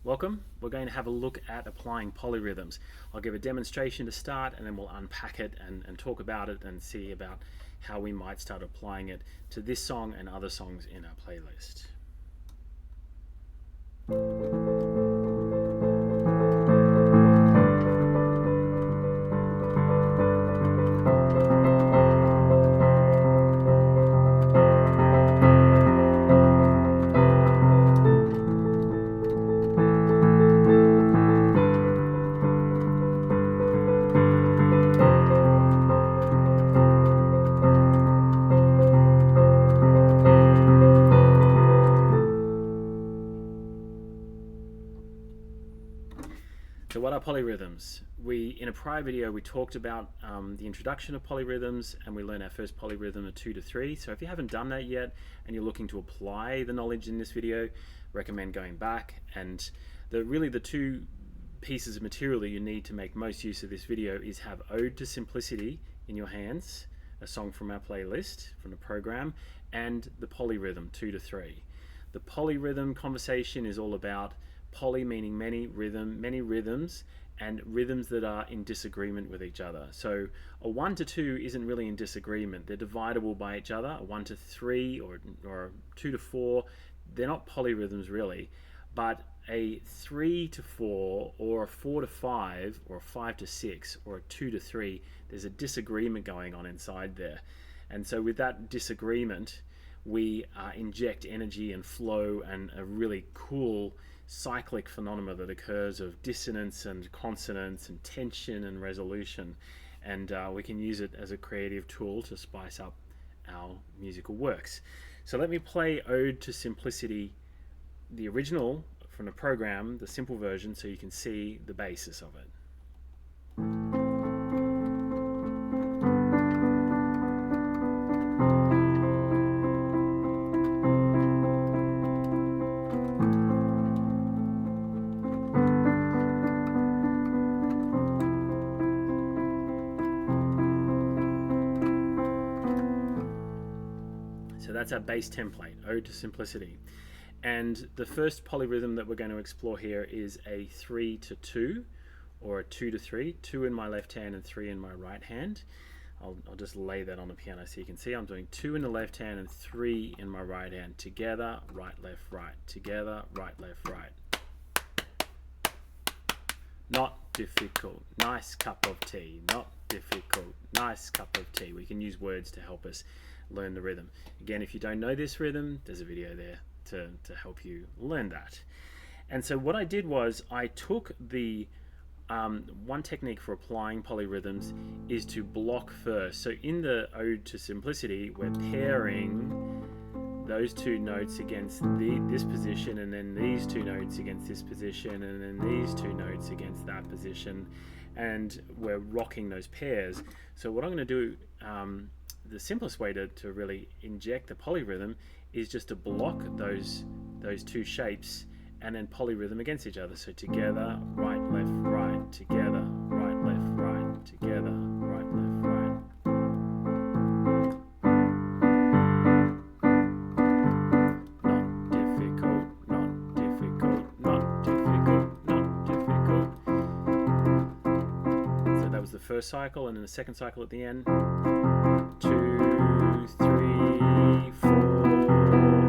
Welcome. We're going to have a look at applying polyrhythms. I'll give a demonstration to start and then we'll unpack it and talk about it and see about how we might start applying it to this song and other songs in our playlist. So what are polyrhythms? In a prior video, we talked about the introduction of polyrhythms, and we learned our first polyrhythm of 2 to 3. So if you haven't done that yet and you're looking to apply the knowledge in this video, recommend going back. And really the two pieces of material that you need to make most use of this video is have Ode to Simplicity in your hands, a song from our playlist, from the program, and the polyrhythm 2 to 3. The polyrhythm conversation is all about poly meaning many, rhythm, many rhythms, and rhythms that are in disagreement with each other. So a 1 to 2 isn't really in disagreement. They're dividable by each other. A 1 to 3 or a 2 to 4, they're not polyrhythms really. But a 3 to 4 or a 4 to 5 or a 5 to 6 or a 2 to 3, there's a disagreement going on inside there. And so with that disagreement, we inject energy and flow and a really cool cyclic phenomena that occurs of dissonance and consonance and tension and resolution, and we can use it as a creative tool to spice up our musical works. So let me play Ode to Simplicity, the original from the program, the simple version, so you can see the basis of it. So that's our base template, Ode to Simplicity. And the first polyrhythm that we're going to explore here is a 3 to 2 or a 2 to 3, 2 in my left hand and 3 in my right hand. I'll just lay that on the piano so you can see. I'm doing 2 in the left hand and 3 in my right hand. Together, right, left, right. Together, right, left, right. Not difficult. Nice cup of tea. Not difficult. Nice cup of tea. We can use words to help us learn the rhythm. Again, if you don't know this rhythm, there's a video there to help you learn that. And so what I did was I took the one technique for applying polyrhythms is to block first. So in the Ode to Simplicity, we're pairing those two notes against this position, and then these two notes against this position, and then these two notes against that position, and we're rocking those pairs. So what I'm going to do, the simplest way to really inject the polyrhythm is just to block those two shapes and then polyrhythm against each other. So together, right, left, right, together, right, left, right, together, right, left, right. Not difficult, not difficult, not difficult, not difficult. So that was the first cycle, and then the second cycle at the end. 2, 3, 4.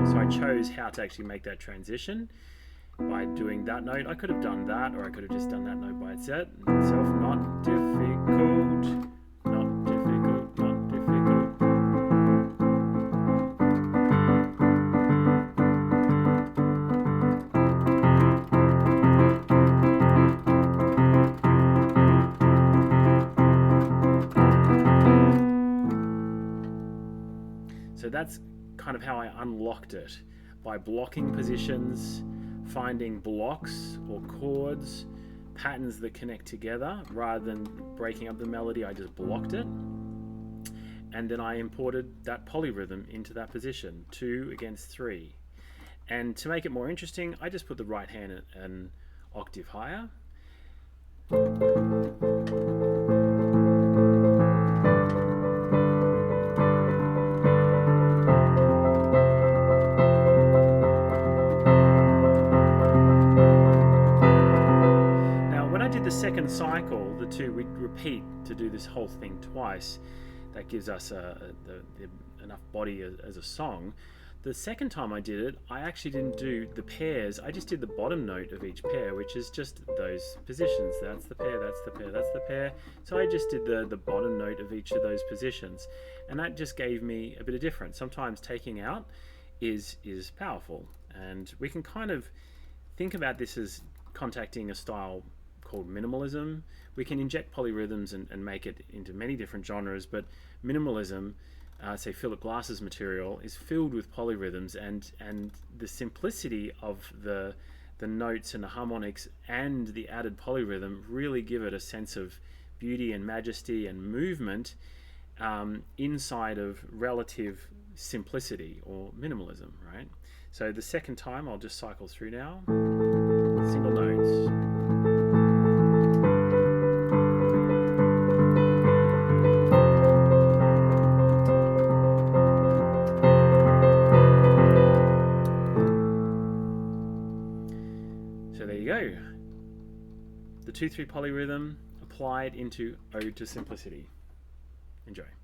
So I chose how to actually make that transition by doing that note. I could have done that, or I could have just done that note by itself. Not difficult, not difficult, not difficult. So that's kind of how I unlocked it, by blocking positions, finding blocks or chords, patterns that connect together. Rather than breaking up the melody, I just blocked it. And then I imported that polyrhythm into that position, 2 against 3. And to make it more interesting, I just put the right hand an octave higher. the second cycle, we repeat to do this whole thing twice. That gives us enough body as a song. The second time I did it, I actually didn't do the pairs. I just did the bottom note of each pair, which is just those positions. That's the pair, that's the pair, that's the pair. So I just did the bottom note of each of those positions. And that just gave me a bit of difference. Sometimes taking out is powerful. And we can kind of think about this as contacting a style called minimalism. We can inject polyrhythms and make it into many different genres, but minimalism, say Philip Glass's material, is filled with polyrhythms, and the simplicity of the notes and the harmonics and the added polyrhythm really give it a sense of beauty and majesty and movement inside of relative simplicity or minimalism, right? So the second time, I'll just cycle through now. Single notes. So there you go. The 2/3 polyrhythm applied into Ode to Simplicity. Enjoy.